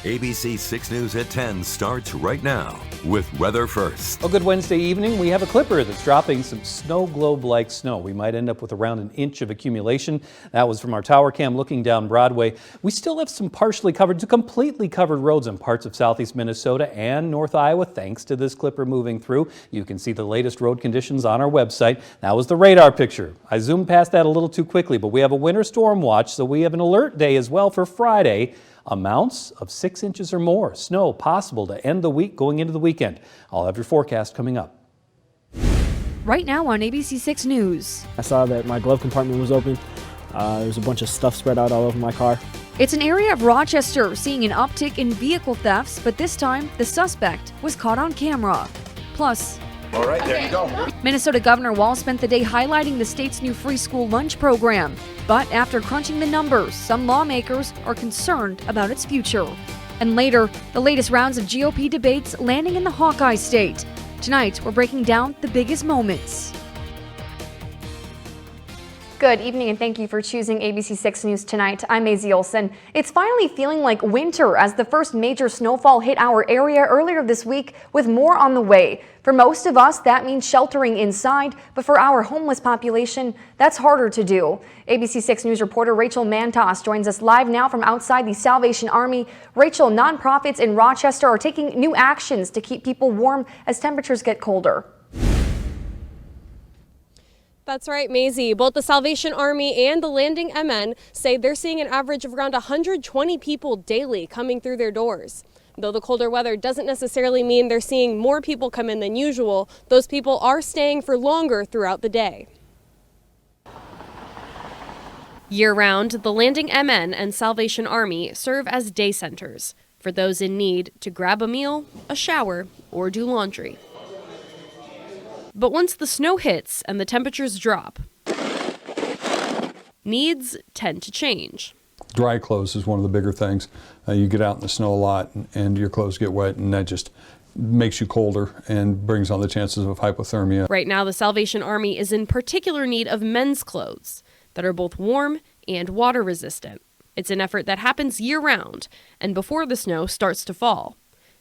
ABC 6 News at 10 starts right now with weather first. A good Wednesday evening. We have a clipper that's dropping some snow globe-like snow. We might end up with around an inch of accumulation. That was from our tower cam looking down Broadway. We still have some partially covered to completely covered roads in parts of southeast Minnesota and north Iowa thanks to this clipper moving through. You can see the latest road conditions on our website. That was the radar picture. I zoomed past that a little too quickly, but we have a winter storm watch, so we have an alert day as well for Friday. Amounts of 6 inches or more snow possible to end the week going into the weekend. I'll have your forecast coming up. Right now on ABC 6 News. I saw that my glove compartment was open. There was a bunch of stuff spread out all over my car. It's an area of Rochester seeing an uptick in vehicle thefts, but this time the suspect was caught on camera. Plus, all right, there you go. Minnesota Governor Walz spent the day highlighting the state's new free school lunch program. But after crunching the numbers, some lawmakers are concerned about its future. And later, the latest rounds of GOP debates landing in the Hawkeye State. Tonight, we're breaking down the biggest moments. Good evening and thank you for choosing ABC 6 News tonight. I'm Maisie Olson. It's finally feeling like winter as the first major snowfall hit our area earlier this week with more on the way. For most of us, that means sheltering inside, but for our homeless population, that's harder to do. ABC 6 News reporter Rachel Mantos joins us live now from outside the Salvation Army. Rachel, nonprofits in Rochester are taking new actions to keep people warm as temperatures get colder. That's right, Maisie. Both the Salvation Army and the Landing MN say they're seeing an average of around 120 people daily coming through their doors. Though the colder weather doesn't necessarily mean they're seeing more people come in than usual, those people are staying for longer throughout the day. Year-round, the Landing MN and Salvation Army serve as day centers for those in need to grab a meal, a shower, or do laundry. But once the snow hits and the temperatures drop, needs tend to change. Dry clothes is one of the bigger things. You get out in the snow a lot and your clothes get wet, and that just makes you colder and brings on the chances of hypothermia. Right now, the Salvation Army is in particular need of men's clothes that are both warm and water resistant. It's an effort that happens year-round and before the snow starts to fall,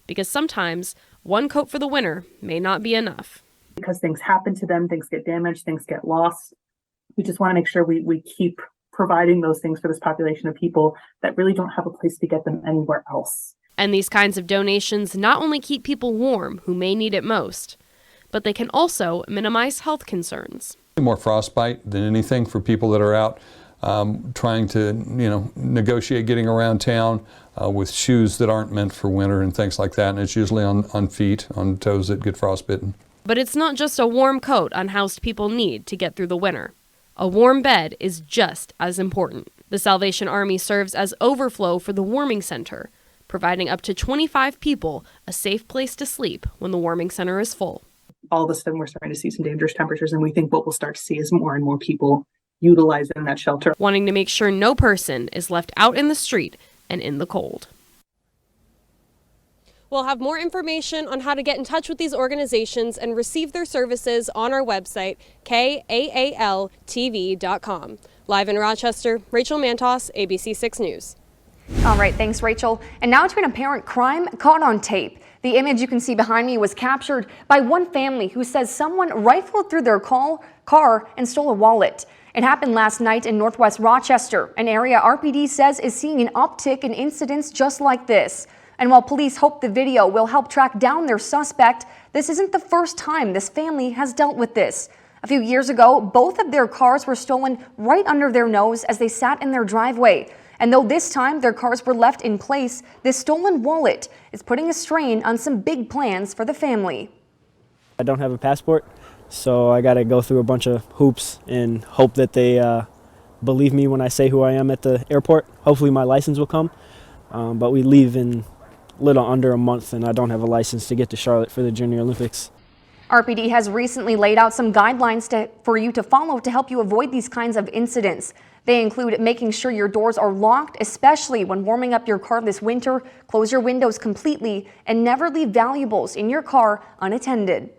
because sometimes one coat for the winter may not be enough. Because things happen to them, things get damaged, things get lost. We just want to make sure we keep providing those things for this population of people that really don't have a place to get them anywhere else. And these kinds of donations not only keep people warm who may need it most, but they can also minimize health concerns. More frostbite than anything for people that are out trying to, negotiate getting around town with shoes that aren't meant for winter and things like that. And it's usually on feet, on toes that get frostbitten. But it's not just a warm coat unhoused people need to get through the winter. A warm bed is just as important. The Salvation Army serves as overflow for the warming center, providing up to 25 people a safe place to sleep when the warming center is full. All of a sudden, we're starting to see some dangerous temperatures, and we think what we'll start to see is more and more people utilizing that shelter. Wanting to make sure no person is left out in the street and in the cold. We'll have more information on how to get in touch with these organizations and receive their services on our website, KAALTV.com. Live in Rochester, Rachel Mantos, ABC 6 News. All right, thanks, Rachel. And now to an apparent crime caught on tape. The image you can see behind me was captured by one family who says someone rifled through their car and stole a wallet. It happened last night in northwest Rochester, an area RPD says is seeing an uptick in incidents just like this. And while police hope the video will help track down their suspect, this isn't the first time this family has dealt with this. A few years ago, both of their cars were stolen right under their nose as they sat in their driveway. And though this time their cars were left in place, this stolen wallet is putting a strain on some big plans for the family. I don't have a passport, so I got to go through a bunch of hoops and hope that they believe me when I say who I am at the airport. Hopefully my license will come, but we leave in little under a month, and I don't have a license to get to Charlotte for the Junior Olympics. RPD has recently laid out some guidelines for you to follow to help you avoid these kinds of incidents. They include making sure your doors are locked, especially when warming up your car this winter, close your windows completely, and never leave valuables in your car unattended.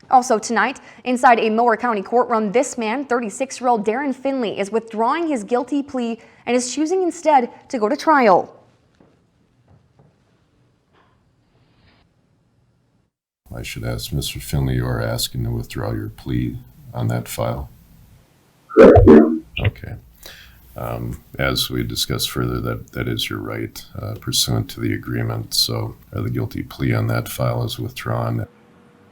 Also tonight, inside a Mower County courtroom, this man, 36-year-old Darren Finley, is withdrawing his guilty plea and is choosing instead to go to trial. I should ask Mr. Finley, you are asking to withdraw your plea on that file? Correct, yeah. Okay. As we discussed further, that is your right pursuant to the agreement. So the guilty plea on that file is withdrawn.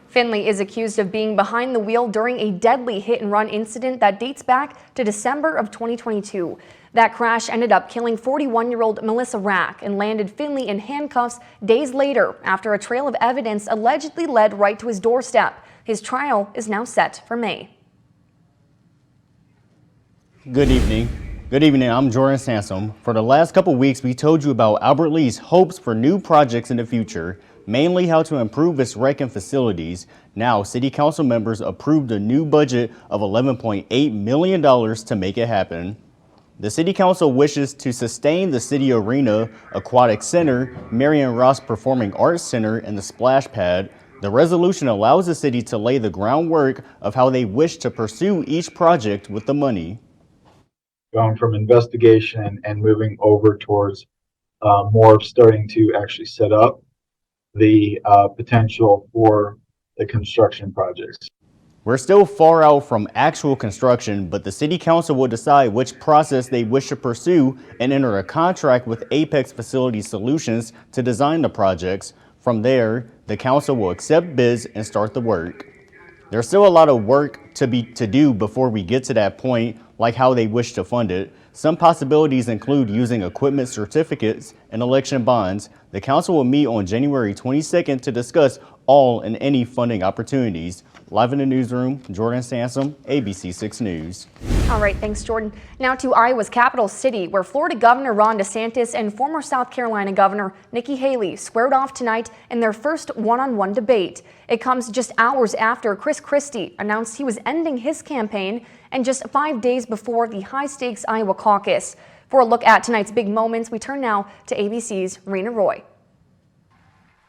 Finley is accused of being behind the wheel during a deadly hit-and-run incident that dates back to December of 2022. That crash ended up killing 41-year-old Melissa Rack and landed Finley in handcuffs days later after a trail of evidence allegedly led right to his doorstep. His trial is now set for May. Good evening. Good evening, I'm Jordan Sansom. For the last couple weeks, we told you about Albert Lee's hopes for new projects in the future, mainly how to improve its rec and facilities. Now, City Council members approved a new budget of $11.8 million to make it happen. The City Council wishes to sustain the City Arena, Aquatic Center, Marion Ross Performing Arts Center, and the Splash Pad. The resolution allows the city to lay the groundwork of how they wish to pursue each project with the money. Going from investigation and moving over towards more of starting to actually set up the potential for the construction projects. We're still far out from actual construction, but the City Council will decide which process they wish to pursue and enter a contract with Apex Facility Solutions to design the projects. From there, the council will accept bids and start the work. There's still a lot of work to do before we get to that point, like how they wish to fund it. Some possibilities include using equipment certificates and election bonds. The council will meet on January 22nd to discuss all and any funding opportunities. Live in the newsroom, Jordan Sansom, ABC 6 News. All right, thanks, Jordan. Now to Iowa's capital city, where Florida Governor Ron DeSantis and former South Carolina Governor Nikki Haley squared off tonight in their first one-on-one debate. It comes just hours after Chris Christie announced he was ending his campaign and just 5 days before the high-stakes Iowa caucus. For a look at tonight's big moments, we turn now to ABC's Rena Roy.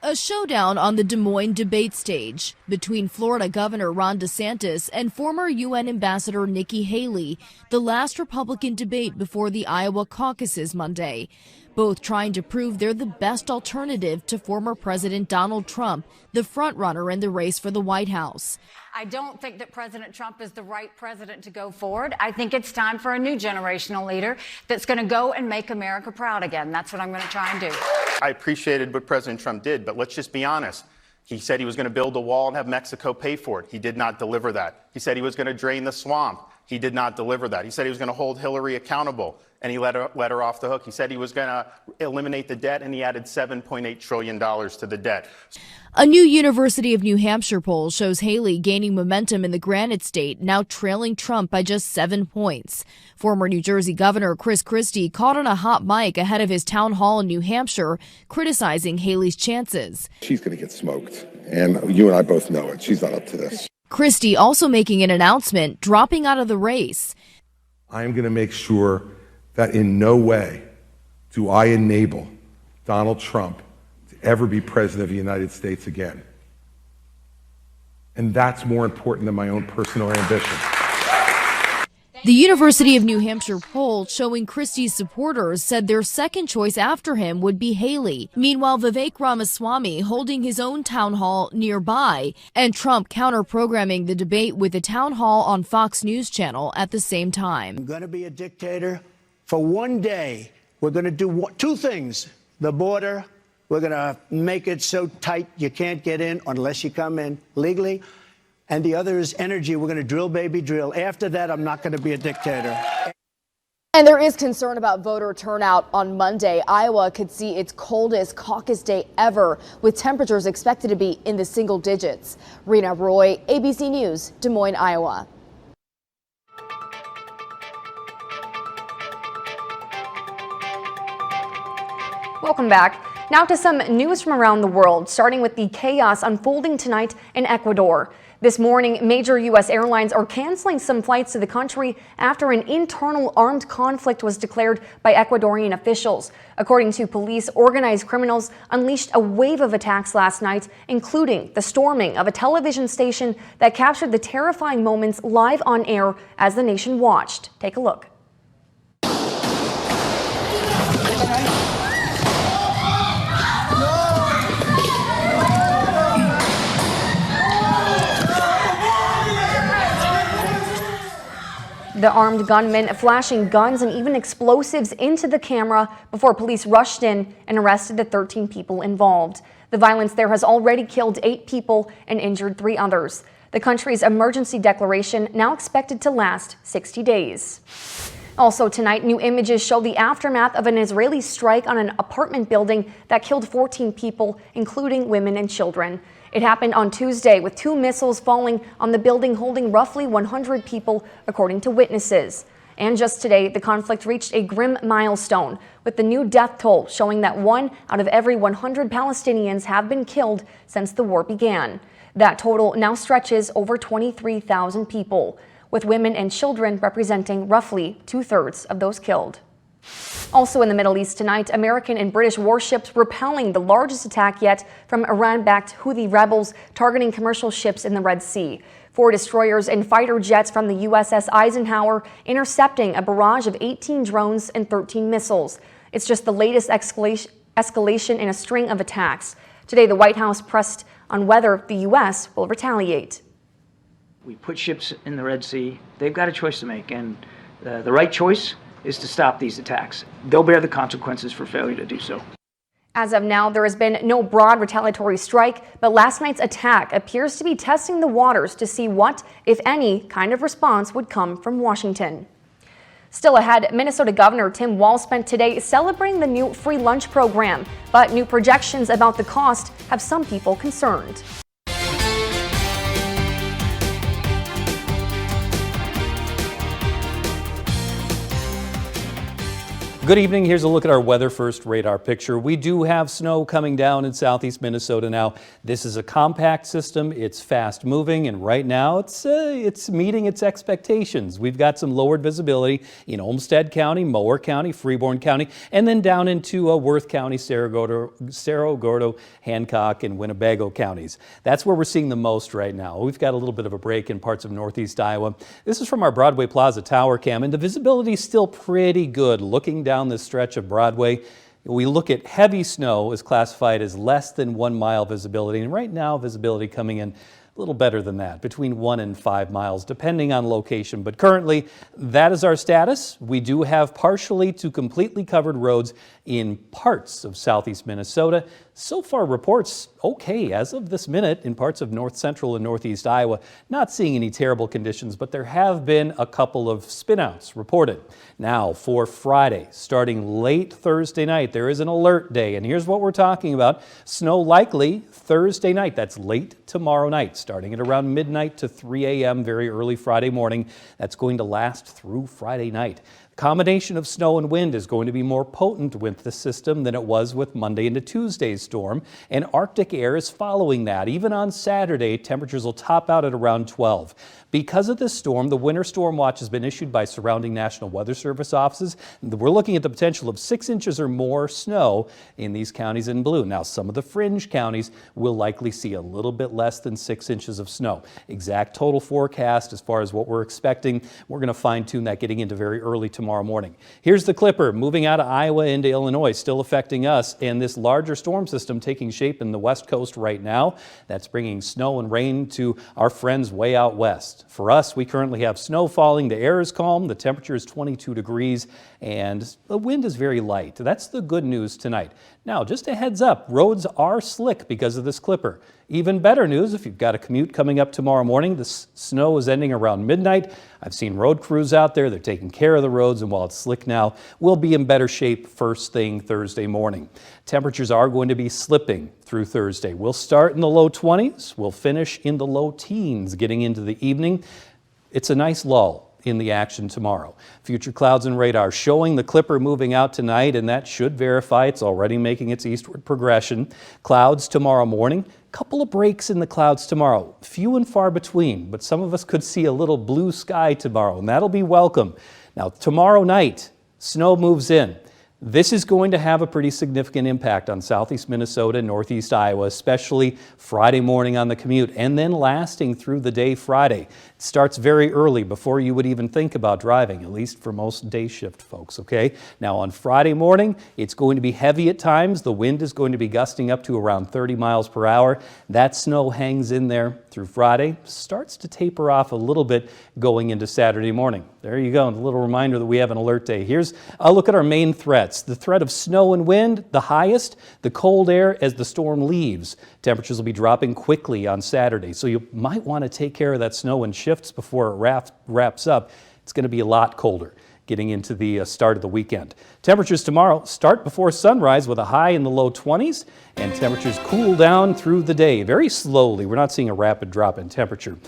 A showdown on the Des Moines debate stage between Florida Governor Ron DeSantis and former UN Ambassador Nikki Haley, the last Republican debate before the Iowa caucuses Monday. Both trying to prove they're the best alternative to former President Donald Trump, the frontrunner in the race for the White House. I don't think that President Trump is the right president to go forward. I think it's time for a new generational leader that's going to go and make America proud again. That's what I'm going to try and do. I appreciated what President Trump did, but let's just be honest. He said he was going to build a wall and have Mexico pay for it. He did not deliver that. He said he was going to drain the swamp. He did not deliver that. He said he was going to hold Hillary accountable, and he let her off the hook. He said he was going to eliminate the debt, and he added $7.8 trillion to the debt. A new University of New Hampshire poll shows Haley gaining momentum in the Granite State, now trailing Trump by just 7 points. Former New Jersey Governor Chris Christie caught on a hot mic ahead of his town hall in New Hampshire, criticizing Haley's chances. She's going to get smoked, and you and I both know it. She's not up to this. Christie also making an announcement, dropping out of the race. I am going to make sure that in no way do I enable Donald Trump to ever be president of the United States again. And that's more important than my own personal ambition. The University of New Hampshire poll showing Christie's supporters said their second choice after him would be Haley. Meanwhile, Vivek Ramaswamy holding his own town hall nearby, and Trump counter-programming the debate with a town hall on Fox News Channel at the same time. I'm going to be a dictator for one day. We're going to do two things. The border, we're going to make it so tight you can't get in unless you come in legally. And the other is energy. We're going to drill, baby, drill. After that, I'm not going to be a dictator. And there is concern about voter turnout on Monday. Iowa could see its coldest caucus day ever, with temperatures expected to be in the single digits. Rena Roy, ABC News, Des Moines, Iowa. Welcome back. Now to some news from around the world, starting with the chaos unfolding tonight in Ecuador. This morning, major U.S. airlines are canceling some flights to the country after an internal armed conflict was declared by Ecuadorian officials. According to police, organized criminals unleashed a wave of attacks last night, including the storming of a television station that captured the terrifying moments live on air as the nation watched. Take a look. The armed gunman flashing guns and even explosives into the camera before police rushed in and arrested the 13 people involved. The violence there has already killed 8 people and injured 3 others. The country's emergency declaration now expected to last 60 days. Also tonight, new images show the aftermath of an Israeli strike on an apartment building that killed 14 people, including women and children. It happened on Tuesday with 2 missiles falling on the building holding roughly 100 people, according to witnesses. And just today, the conflict reached a grim milestone, with the new death toll showing that 1 out of every 100 Palestinians have been killed since the war began. That total now stretches over 23,000 people, with women and children representing roughly 2/3 of those killed. Also in the Middle East tonight, American and British warships repelling the largest attack yet from Iran-backed Houthi rebels targeting commercial ships in the Red Sea. 4 destroyers and fighter jets from the USS Eisenhower intercepting a barrage of 18 drones and 13 missiles. It's just the latest escalation in a string of attacks. Today, the White House pressed on whether the U.S. will retaliate. We put ships in the Red Sea. They've got a choice to make, and the right choice is to stop these attacks. They'll bear the consequences for failure to do so. As of now, there has been no broad retaliatory strike, but last night's attack appears to be testing the waters to see what, if any, kind of response would come from Washington. Still ahead, Minnesota Governor Tim Walz spent today celebrating the new free lunch program, but new projections about the cost have some people concerned. Good evening. Here's a look at our Weather First radar picture. We do have snow coming down in southeast Minnesota now. This is a compact system. It's fast moving, and right now it's meeting its expectations. We've got some lowered visibility in Olmsted County, Mower County, Freeborn County, and then down into Worth County, Cerro Gordo, Hancock, and Winnebago counties. That's where we're seeing the most right now. We've got a little bit of a break in parts of northeast Iowa. This is from our Broadway Plaza tower cam, and the visibility is still pretty good. Looking down this stretch of Broadway, we look at heavy snow is classified as less than 1 mile visibility, and right now visibility coming in a little better than that, between 1 and 5 miles, depending on location. But currently, that is our status. We do have partially to completely covered roads in parts of southeast Minnesota. So far, reports okay as of this minute in parts of north central and northeast Iowa. Not seeing any terrible conditions, but there have been a couple of spinouts reported. Now, for Friday, starting late Thursday night, there is an alert day, and here's what we're talking about. Snow likely Thursday night. That's late tomorrow night, starting at around midnight to 3 a.m. very early Friday morning. That's going to last through Friday night. Combination of snow and wind is going to be more potent with the system than it was with Monday into Tuesday's storm, and Arctic air is following that. Even on Saturday, temperatures will top out at around 12. Because of this storm, the winter storm watch has been issued by surrounding National Weather Service offices. We're looking at the potential of 6 inches or more snow in these counties in blue. Now, some of the fringe counties will likely see a little bit less than 6 inches of snow. Exact total forecast as far as what we're expecting, we're going to fine-tune that getting into very early tomorrow morning. Here's the clipper moving out of Iowa into Illinois, still affecting us, and this larger storm system taking shape in the west coast right now. That's bringing snow and rain to our friends way out west. For us, we currently have snow falling, the air is calm, the temperature is 22 degrees, and the wind is very light. That's the good news tonight. Now, just a heads up, roads are slick because of this clipper. Even better news, if you've got a commute coming up tomorrow morning, the snow is ending around midnight. I've seen road crews out there, they're taking care of the roads, and while it's slick now, we'll be in better shape first thing Thursday morning. Temperatures are going to be slipping through Thursday. We'll start in the low 20s, we'll finish in the low teens getting into the evening. It's a nice lull in the action tomorrow. Future clouds and radar showing the clipper moving out tonight, and that should verify it's already making its eastward progression. Clouds tomorrow morning. Couple of breaks in the clouds tomorrow, few and far between, but some of us could see a little blue sky tomorrow, and that'll be welcome. Now, tomorrow night, snow moves in. This is going to have a pretty significant impact on southeast Minnesota and northeast Iowa, especially Friday morning on the commute, and then lasting through the day Friday. starts very early before you would even think about driving, at least for most day shift folks, okay? Now on Friday morning, it's going to be heavy at times. The wind is going to be gusting up to around 30 miles per hour. That snow hangs in there through Friday, starts to taper off a little bit going into Saturday morning. There you go, a little reminder that we have an alert day. Here's a look at our main threats. The threat of snow and wind, the highest, the cold air as the storm leaves. Temperatures will be dropping quickly on Saturday, so you might want to take care of that snow when shifts before it wraps up. It's going to be a lot colder getting into the start of the weekend. Temperatures tomorrow start before sunrise with a high in the low 20s, and temperatures cool down through the day very slowly. We're not seeing a rapid drop in temperature.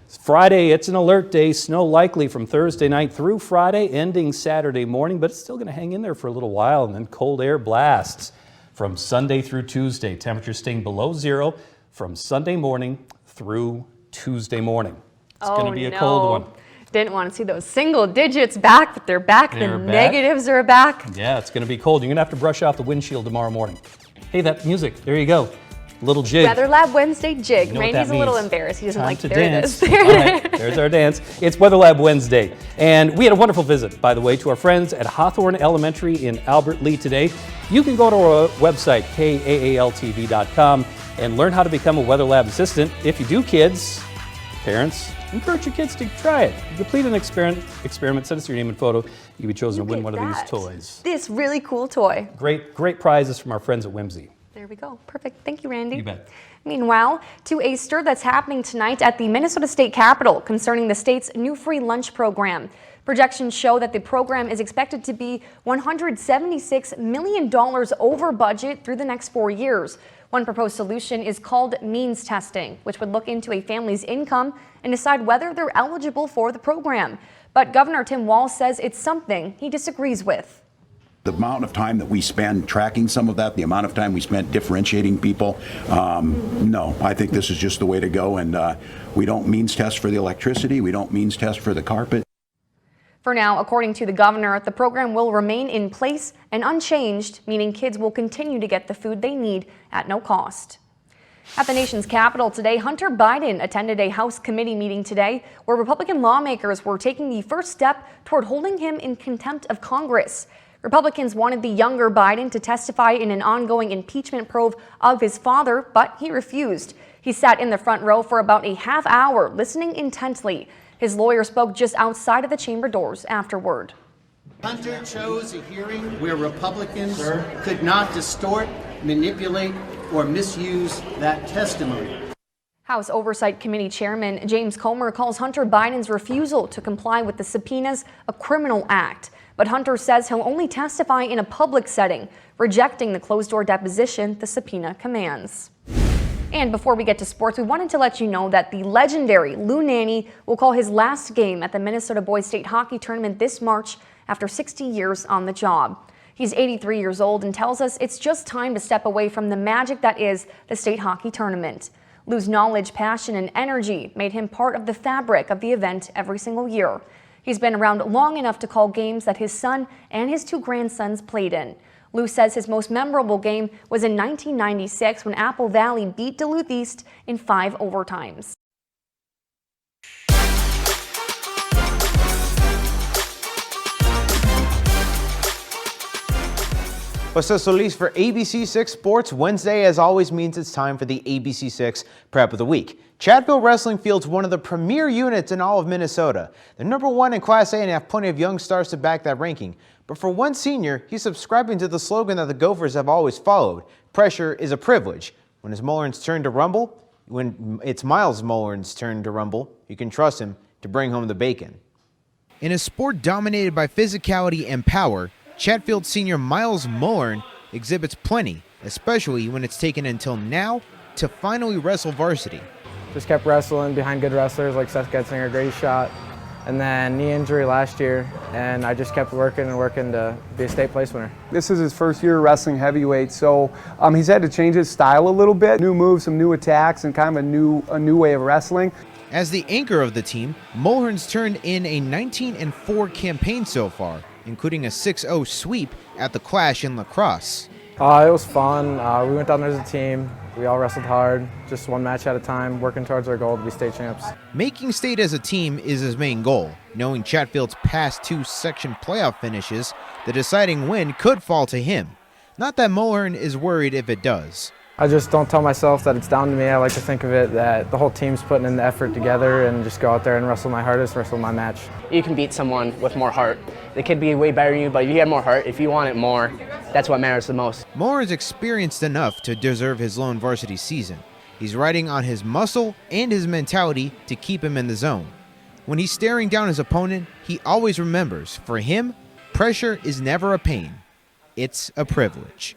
Friday, it's an alert day. Snow likely from Thursday night through Friday, ending Saturday morning, but it's still going to hang in there for a little while, and then cold air blasts from Sunday through Tuesday. Temperatures staying below zero from Sunday morning through Tuesday morning. It's going to be a cold one. Didn't want to see those single digits back, but they're back. The negatives are back. Yeah, it's going to be cold. You're going to have to brush off the windshield tomorrow morning. Hey, that music. There you go. Little jig. Weather Lab Wednesday jig. You know Randy's a little embarrassed. He doesn't Time like to there dance. it is. There All it right, is. there's our dance. It's Weather Lab Wednesday. And we had a wonderful visit, by the way, to our friends at Hawthorne Elementary in Albert Lea today. You can go to our website, KAALTV.com, and learn how to become a Weather Lab assistant. If you do, kids, parents, encourage your kids to try it. You complete an experiment, send us your name and photo. You'll be chosen to win one of these toys. This really cool toy. Great prizes from our friends at Whimsy. There we go. Perfect. Thank you, Randy. You bet. Meanwhile, to a stir that's happening tonight at the Minnesota State Capitol concerning the state's new free lunch program. Projections show that the program is expected to be $176 million over budget through the next 4 years. One proposed solution is called means testing, which would look into a family's income and decide whether they're eligible for the program. But Governor Tim Walz says it's something he disagrees with. The amount of time that we spend tracking some of that, the amount of time we spent differentiating people, no, I think this is just the way to go. And we don't means test for the electricity. We don't means test for the carpet. For now, according to the governor, the program will remain in place and unchanged, meaning kids will continue to get the food they need at no cost. At the nation's capital today, Hunter Biden attended a House committee meeting today where Republican lawmakers were taking the first step toward holding him in contempt of Congress. Republicans wanted the younger Biden to testify in an ongoing impeachment probe of his father, but he refused. He sat in the front row for about a half hour, listening intently. His lawyer spoke just outside of the chamber doors afterward. Hunter chose a hearing where Republicans could not distort, manipulate, or misuse that testimony. House Oversight Committee Chairman James Comer calls Hunter Biden's refusal to comply with the subpoenas a criminal act. But Hunter says he'll only testify in a public setting, rejecting the closed-door deposition the subpoena commands. And before we get to sports, we wanted to let you know that the legendary Lou Nanne will call his last game at the Minnesota Boys State Hockey Tournament this March after 60 years on the job. He's 83 years old and tells us it's just time to step away from the magic that is the state hockey tournament. Lou's knowledge, passion, and energy made him part of the fabric of the event every single year. He's been around long enough to call games that his son and his two grandsons played in. Lou says his most memorable game was in 1996 when Apple Valley beat Duluth East in 5 overtimes. Jose Solis for ABC6 Sports. Wednesday, as always, means it's time for the ABC6 Prep of the Week. Chatfield Wrestling fields one of the premier units in all of Minnesota. They're #1 in Class A and have plenty of young stars to back that ranking. But for one senior, he's subscribing to the slogan that the Gophers have always followed: pressure is a privilege. When it's Mulleren's turn to rumble, when it's Miles Mulleren's turn to rumble, you can trust him to bring home the bacon. In a sport dominated by physicality and power, Chatfield senior Miles Mulleren exhibits plenty, especially when it's taken until now to finally wrestle varsity. Just kept wrestling behind good wrestlers like Seth Getzinger, great shot, and then knee injury last year, and I just kept working to be a state place winner. This is his first year wrestling heavyweight, so he's had to change his style a little bit, new moves, some new attacks, and kind of a new way of wrestling. As the anchor of the team, Mulleren's turned in a 19-4 campaign so far, including a 6-0 sweep at the Clash in lacrosse. It was fun. We went down there as a team. We all wrestled hard, just one match at a time, working towards our goal to be state champs. Making state as a team is his main goal. Knowing Chatfield's past 2 section playoff finishes, the deciding win could fall to him. Not that Mulhern is worried if it does. I just don't tell myself that it's down to me. I like to think of it that the whole team's putting in the effort together and just go out there and wrestle my hardest, wrestle my match. You can beat someone with more heart. They could be way better than you, but if you have more heart, if you want it more, that's what matters the most. Mulhern's experienced enough to deserve his lone varsity season. He's riding on his muscle and his mentality to keep him in the zone. When he's staring down his opponent, he always remembers, for him, pressure is never a pain. It's a privilege.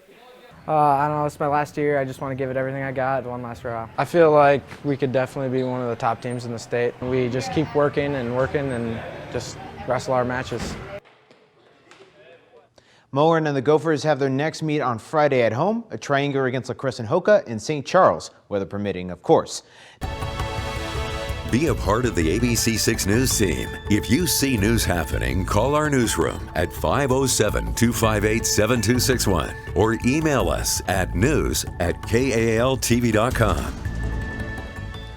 I don't know, it's my last year. I just want to give it everything I got, one last hurrah. I feel like we could definitely be one of the top teams in the state. We just keep working and just wrestle our matches. Mulhern and the Gophers have their next meet on Friday at home, a triangular against La Crescent Hoka in St. Charles, weather permitting, of course. Be a part of the ABC6 News team. If you see news happening, call our newsroom at 507-258-7261 or email us at news@KAALTV.com.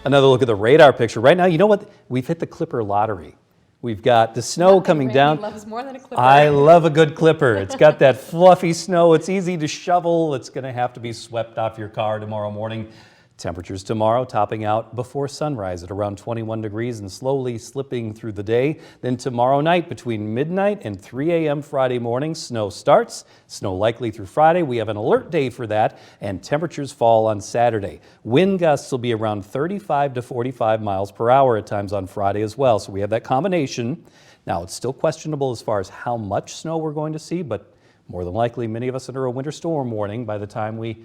Another look at the radar picture. Right now, you know what? We've hit the Clipper lottery. We've got the snow coming down. Loves more than a clipper. I love a good clipper. It's got that fluffy snow. It's easy to shovel. It's going to have to be swept off your car tomorrow morning. Temperatures tomorrow topping out before sunrise at around 21 degrees and slowly slipping through the day. Then tomorrow night between midnight and 3 a.m. Friday morning, snow starts. Snow likely through Friday. We have an alert day for that, and temperatures fall on Saturday. Wind gusts will be around 35 to 45 miles per hour at times on Friday as well. So we have that combination. Now, it's still questionable as far as how much snow we're going to see, but more than likely many of us under a winter storm warning by the time we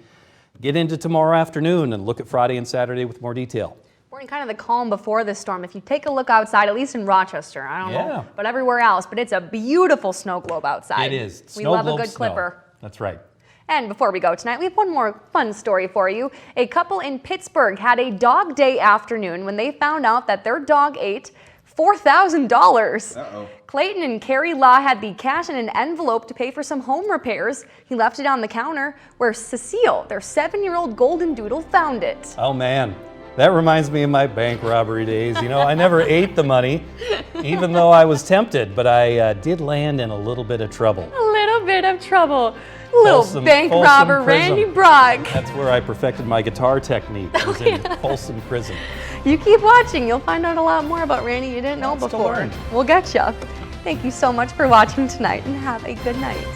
get into tomorrow afternoon and look at Friday and Saturday with more detail. We're in kind of the calm before this storm. If you take a look outside, at least in Rochester, I don't know, but everywhere else, but it's a beautiful snow globe outside. It is. We love a good clipper. That's right. And before we go tonight, we have one more fun story for you. A couple in Pittsburgh had a dog day afternoon when they found out that their dog ate $4,000. Uh-oh. Clayton and Carrie Law had the cash in an envelope to pay for some home repairs. He left it on the counter where Cecile, their 7-year-old golden doodle, found it. Oh man, that reminds me of my bank robbery days. You know, I never ate the money, even though I was tempted, but I did land in a little bit of trouble. A little bit of trouble. Little bank robber Randy Brock. That's where I perfected my guitar technique. I was in Folsom Prison. You keep watching, you'll find out a lot more about Randy you didn't know before. We'll get you. Thank you so much for watching tonight and have a good night.